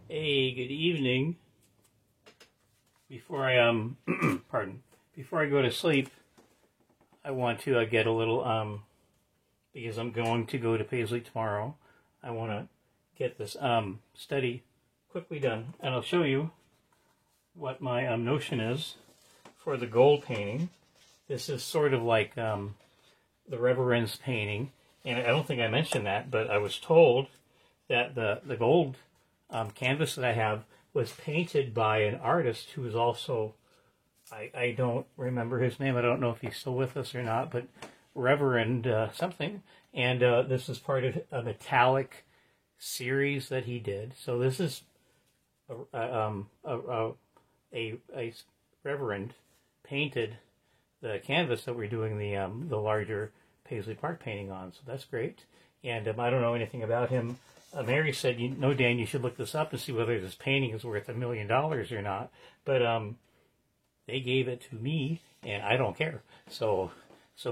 Hey, good evening. Before I pardon, before I go to sleep, I want to get a little because I'm going to go to Paisley tomorrow. I want to get this study quickly done, and I'll show you what my notion is for the gold painting. This is sort of like the Reverend's painting, and I don't think I mentioned that, but I was told that the gold canvas that I have was painted by an artist who is also, I don't remember his name. I don't know if he's still with us or not, but Reverend something. And this is part of a metallic series that he did. So this is a Reverend painted the canvas that we're doing the larger Paisley Park painting on. So that's great. And I don't know anything about him. Mary said, "You know, Dan, you should look this up and see whether this painting is worth $1 million or not." But they gave it to me, and I don't care. So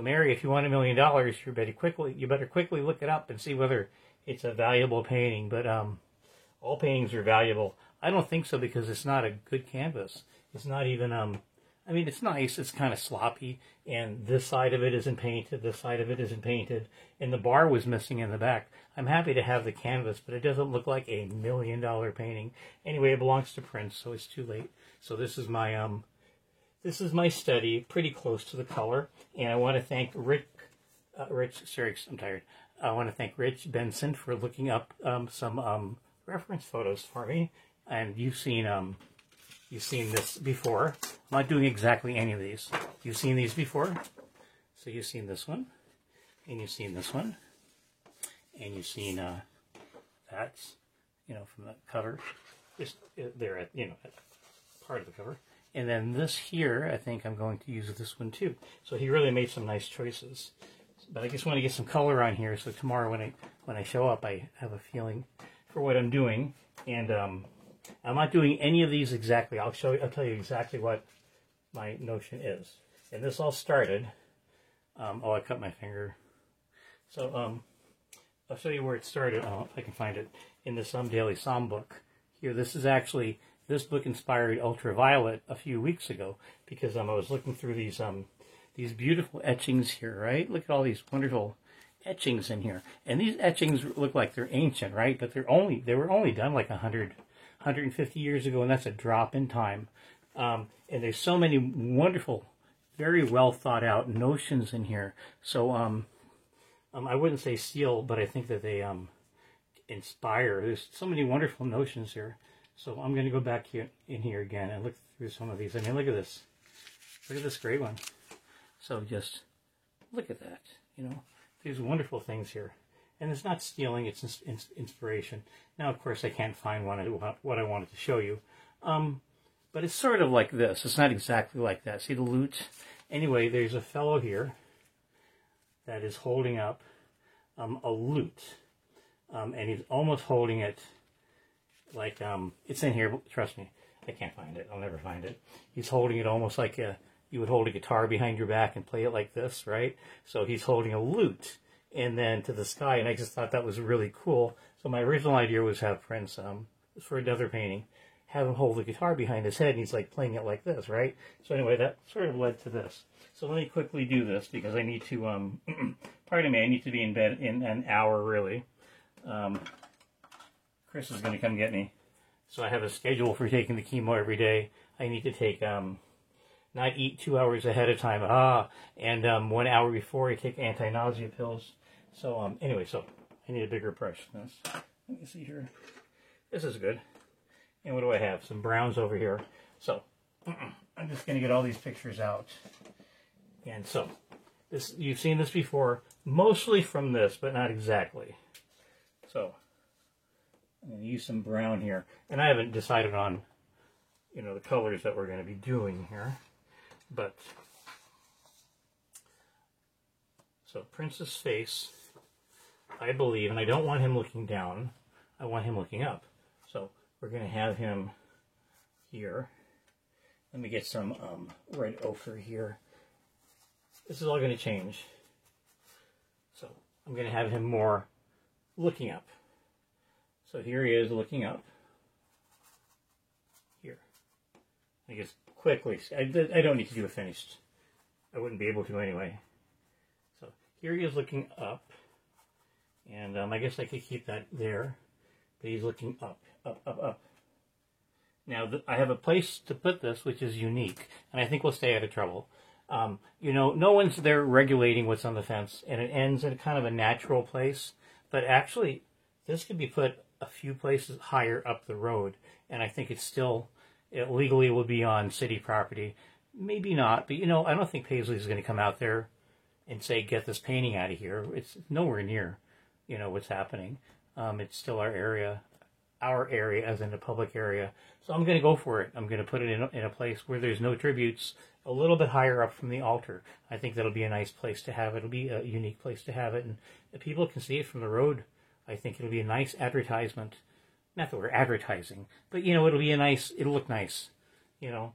Mary, if you want $1 million, you better quickly look it up and see whether it's a valuable painting. But all paintings are valuable. I don't think so, because it's not a good canvas. It's not even I mean, it's nice. It's kind of sloppy, and this side of it isn't painted. This side of it isn't painted, and the bar was missing in the back. I'm happy to have the canvas, but it doesn't look like $1 million painting. Anyway, it belongs to Prince, so it's too late. So this is my study, pretty close to the color, and I want to thank I'm tired. I want to thank Rich Benson for looking up some reference photos for me, and you've seen this before. I'm not doing exactly any of these. You've seen these before. So you've seen this one, and you've seen this one, and you've seen that's, from the cover, just there at, at part of the cover. And then this here, I think I'm going to use this one too. So he really made some nice choices. But I just want to get some color on here, so tomorrow when I show up, I have a feeling for what I'm doing. And I'm not doing any of these exactly. I'll tell you exactly what my notion is. And this all started, I cut my finger. So I'll show you where it started. If I can find it in this Daily Psalm book. Here, this book inspired Ultraviolet a few weeks ago, because I was looking through these beautiful etchings here, right? Look at all these wonderful etchings in here. And these etchings look like they're ancient, right? But they were only done like 150 years ago, and that's a drop in time. And there's so many wonderful, very well thought out notions in here. So I wouldn't say steal, but I think that they inspire. There's so many wonderful notions here. So I'm going to go back in here again and look through some of these. I mean, look at this. Look at this great one. So just look at that. There's wonderful things here. And it's not stealing, it's inspiration. Now, of course, I can't find what I wanted to show you. But it's sort of like this. It's not exactly like that. See the lute? Anyway, there's a fellow here that is holding up a lute. And he's almost holding it like, it's in here, trust me. I can't find it. I'll never find it. He's holding it almost like you would hold a guitar behind your back and play it like this, right? So he's holding a lute, and then to the sky, and I just thought that was really cool. So my original idea was have Prince, for another painting, have him hold the guitar behind his head, and he's like playing it like this, right? So anyway, that sort of led to this. So let me quickly do this, because I need to, pardon me, I need to be in bed in an hour, really. Chris is going to come get me. So I have a schedule for taking the chemo every day. I need to take, not eat 2 hours ahead of time, and 1 hour before I take anti-nausea pills. So anyway, so I need a bigger brush than this. Let me see here. This is good. And what do I have? Some browns over here. So I'm just going to get all these pictures out. And so you've seen this before, mostly from this, but not exactly. So I'm going to use some brown here. And I haven't decided on, the colors that we're going to be doing here. But, so Prince's face, I believe, and I don't want him looking down, I want him looking up. So we're going to have him here. Let me get some red ochre here. This is all going to change. So I'm going to have him more looking up. So here he is looking up. I guess quickly. I don't need to do a finished. I wouldn't be able to anyway. So here he is looking up. And I guess I could keep that there. But he's looking up, up, up, up. Now, I have a place to put this, which is unique. And I think we'll stay out of trouble. You know, no one's there regulating what's on the fence. And it ends in kind of a natural place. But actually, this could be put a few places higher up the road. And I think it's still, it legally will be on city property. Maybe not. But, you know, I don't think Paisley's going to come out there and say, get this painting out of here. It's nowhere near, you know, what's happening. It's still our area as in the public area. So I'm going to go for it. I'm going to put it in a place where there's no tributes, a little bit higher up from the altar. I think that'll be a nice place to have it. It'll be a unique place to have it. And if people can see it from the road, I think it'll be a nice advertisement. Not that we're advertising, but, you know, it'll look nice. You know,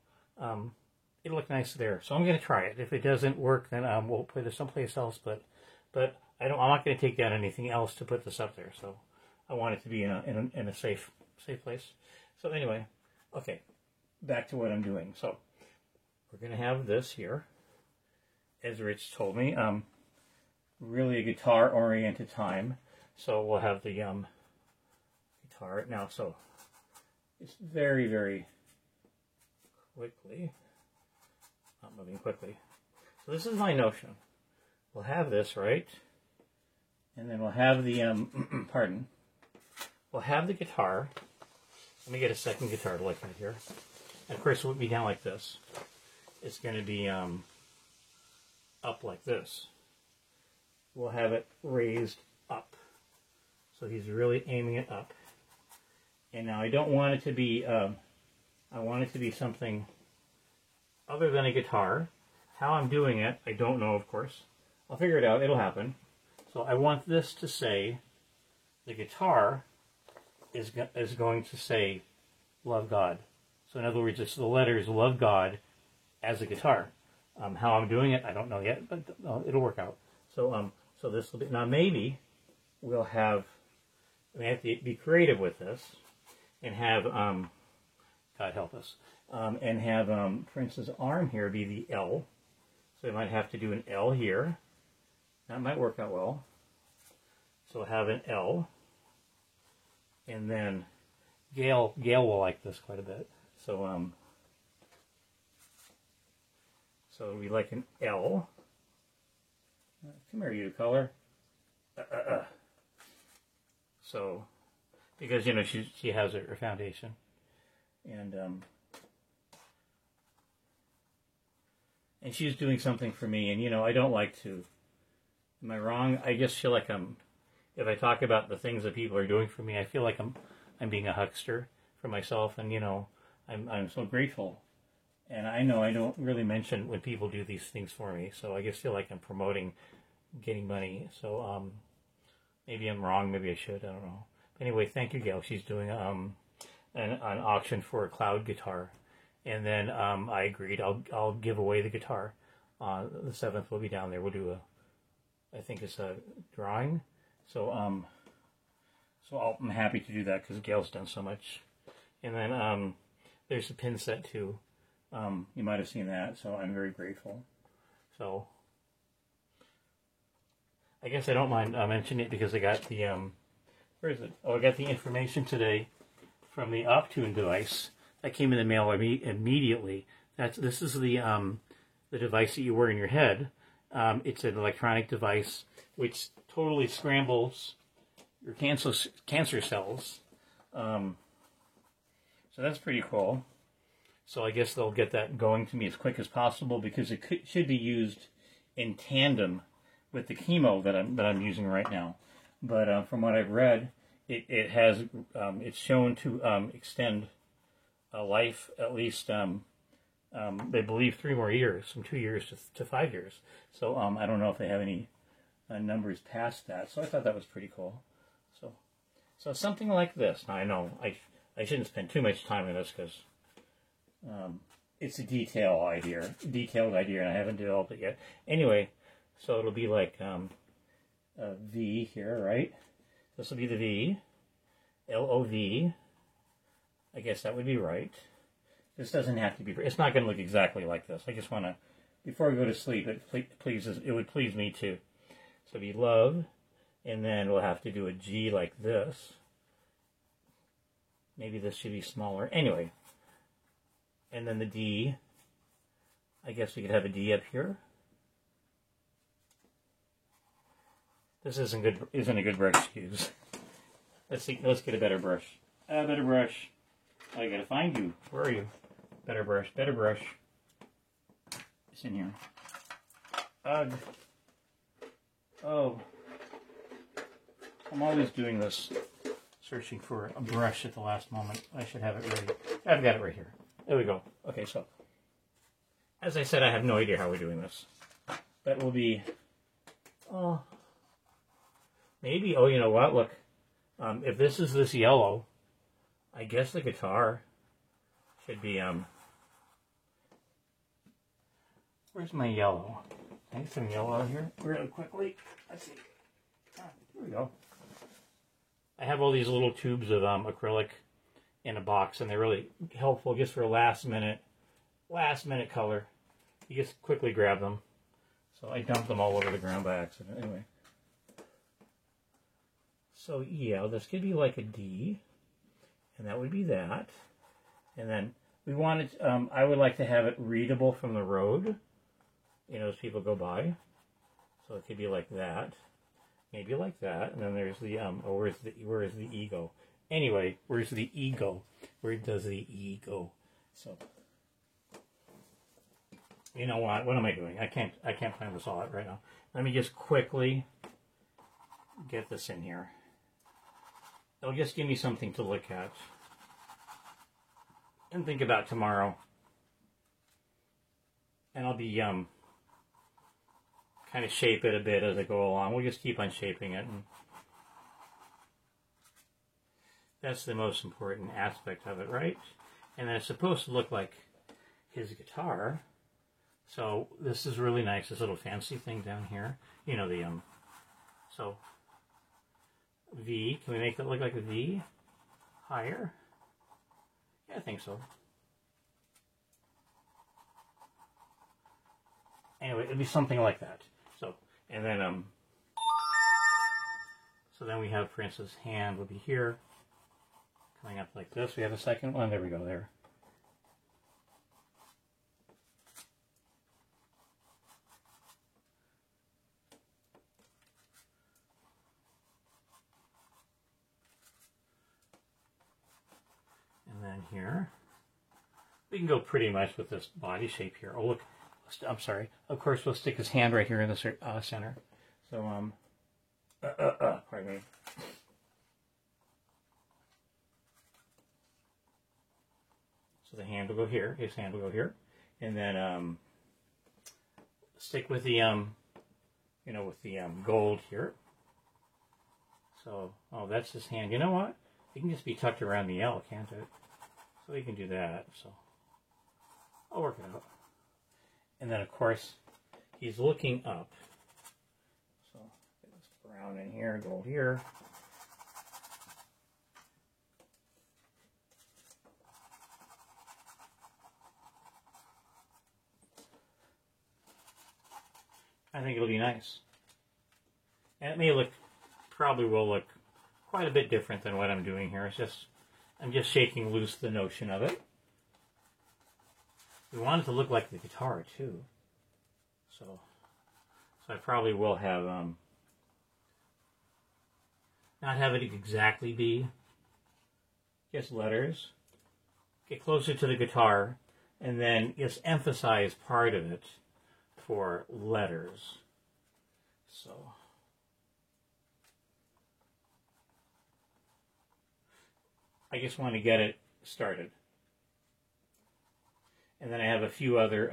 it'll look nice there. So I'm going to try it. If it doesn't work, then we'll put it someplace else. But I'm not going to take down anything else to put this up there. So I want it to be in a safe place. So anyway, okay, back to what I'm doing. So we're going to have this here, as Rich told me, really a guitar-oriented time. So we'll have the guitar now. So it's very, very quickly, not moving quickly. So this is my notion. We'll have this, right? And then we'll have the, pardon, we'll have the guitar. Let me get a second guitar to look at here. And of course, it won't be down like this. It's going to be up like this. We'll have it raised up. So he's really aiming it up. And now I don't want it to be, I want it to be something other than a guitar. How I'm doing it, I don't know, of course. I'll figure it out. It'll happen. So I want this to say, the guitar is going to say, love God. So in other words, it's the letters love God as a guitar. How I'm doing it, I don't know yet, but it'll work out. So so this will be, now maybe we'll have, we have to be creative with this and have, God help us, and have Prince's arm here be the L. So we might have to do an L here. That might work out well. So we'll have an L. And then Gail will like this quite a bit. So so we like an L. Come here, you color. So because, you know, she has her foundation. And she's doing something for me, and, you know, I don't like to, am I wrong? I just feel like if I talk about the things that people are doing for me, I feel like I'm being a huckster for myself, and, you know, I'm so grateful. And I know I don't really mention when people do these things for me, so I just feel like I'm promoting getting money. So maybe I'm wrong, maybe I should, I don't know. But anyway, thank you, Gail. She's doing an auction for a cloud guitar. And then I agreed, I'll give away the guitar. The 7th we'll be down there. We'll do I think it's a drawing. So I'm happy to do that because Gail's done so much. And then there's a pin set too. You might have seen that, so I'm very grateful. So I guess I don't mind mentioning it because I got the, where is it? Oh, I got the information today from the Optune device. That came in the mail immediately. This is the device that you wear in your head. It's an electronic device which totally scrambles your cancer cells. So that's pretty cool. So I guess they'll get that going to me as quick as possible because it should be used in tandem with the chemo that I'm using right now. But from what I've read, it has it's shown to extend life at least they believe 3 more years, from 2 years to 5 years. So I don't know if they have any numbers past that. So I thought that was pretty cool. So something like this. Now I know I shouldn't spend too much time on this because it's a detailed idea, and I haven't developed it yet. Anyway, so it'll be like a V here, right? This will be the V, L-O-V. I guess that would be right. This doesn't have to be, it's not going to look exactly like this. I just want to, before I go to sleep, it would please me too. So it'd be love, and then we'll have to do a G like this. Maybe this should be smaller. Anyway, and then the D, I guess we could have a D up here. This isn't a good brush to use. Let's get a better brush. Better brush. I gotta find you. Where are you? Better brush. It's in here. Ugh. Oh. I'm always doing this. Searching for a brush at the last moment. I should have it ready. I've got it right here. There we go. Okay, so. As I said, I have no idea how we're doing this. That will be... Oh. Maybe, oh, you know what? Look. If this is this yellow, I guess the guitar should be, where's my yellow? I have some yellow out here really quickly. Let's see. Here we go. I have all these little tubes of acrylic in a box, and they're really helpful just for last minute color. You just quickly grab them. So I dumped them all over the ground by accident. Anyway. So yeah, this could be like a D, and that would be that. And then we wanted, I would like to have it readable from the road, you know, as people go by. So it could be like that, maybe like that. And then there's the, oh, where is the ego? Anyway, where's the ego? Where does the ego? So, you know what? What am I doing? I can't find this all out right now. Let me just quickly get this in here. It'll just give me something to look at and think about tomorrow. And I'll be kind of shape it a bit as I go along. We'll just keep on shaping it. And that's the most important aspect of it, right? And then it's supposed to look like his guitar. So this is really nice, this little fancy thing down here. You know, the, so... V, can we make it look like a V? Higher? Yeah, I think so. Anyway, it'd be something like that. So, and then, so then we have, for instance, hand would be here, coming up like this. We have a second one. There we go, there. And then here, we can go pretty much with this body shape here. Oh, look, I'm sorry. Of course, we'll stick his hand right here in the center. So, pardon me. So the hand will go here. His hand will go here. And then, stick with the, you know, with the gold here. So, oh, that's his hand. You know what? It can just be tucked around the L, can't it? So we can do that. So I'll work it out. And then, of course, he's looking up. So get this brown in here, gold here. I think it'll be nice. And it may look, probably will look quite a bit different than what I'm doing here. It's just, I'm just shaking loose the notion of it. We want it to look like the guitar too. So I probably will have, not have it exactly be just letters. Get closer to the guitar and then just emphasize part of it for letters. So I just want to get it started. And then I have a few other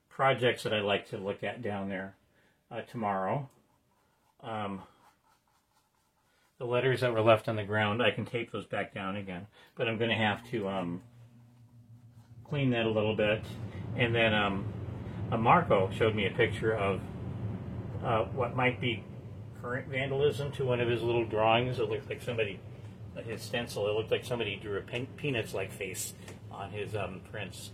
projects that I'd like to look at down there tomorrow. The letters that were left on the ground, I can tape those back down again. But I'm going to have to clean that a little bit. And then Marco showed me a picture of what might be current vandalism to one of his little drawings. It looked like somebody, his stencil, it looked like somebody drew a Peanuts-like face on his prints.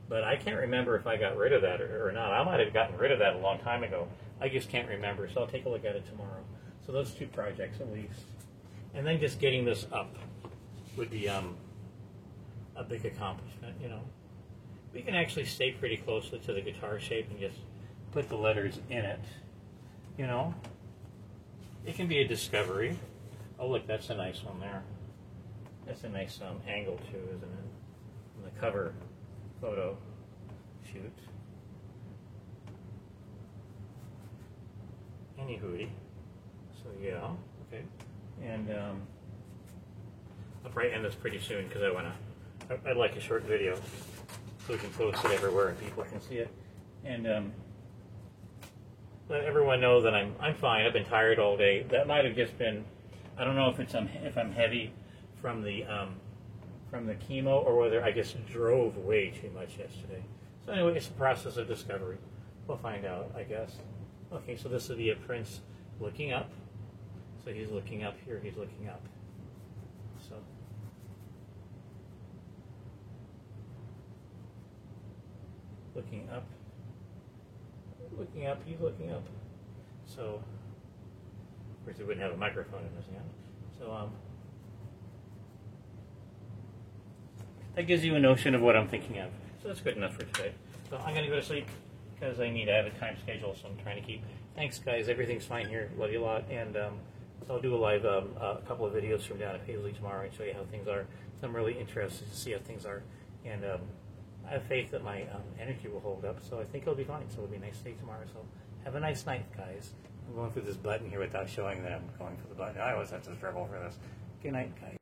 But I can't remember if I got rid of that or not. I might have gotten rid of that a long time ago. I just can't remember, so I'll take a look at it tomorrow. So those 2 projects at least. And then just getting this up would be a big accomplishment, you know. We can actually stay pretty closely to the guitar shape and just put the letters in it, you know. It can be a discovery. Oh, look, that's a nice one there. That's a nice angle too, isn't it? On the cover photo shoot. Anywho, so yeah, okay. And I'll probably end this pretty soon because I'd like a short video so we can post it everywhere and people can see it. And let everyone know that I'm fine. I've been tired all day. That might have just been, I don't know if I'm heavy from the chemo or whether I just drove way too much yesterday. So anyway, it's a process of discovery. We'll find out, I guess. Okay, so this is the Prince looking up. So he's looking up here. He's looking up. So. Looking up, he's looking up. So, of course, he wouldn't have a microphone in his hand. So, that gives you a notion of what I'm thinking of. So that's good enough for today. So I'm going to go to sleep because I have a time schedule, so I'm trying to keep. Thanks, guys. Everything's fine here. Love you a lot. And so I'll do a live, a couple of videos from down at Paisley tomorrow and show you how things are. So I'm really interested to see how things are. And I have faith that my energy will hold up, so I think it'll be fine. So it'll be a nice day tomorrow. So have a nice night, guys. I'm going through this button here without showing that I'm going for the button. I always have to struggle for this. Good night, guys.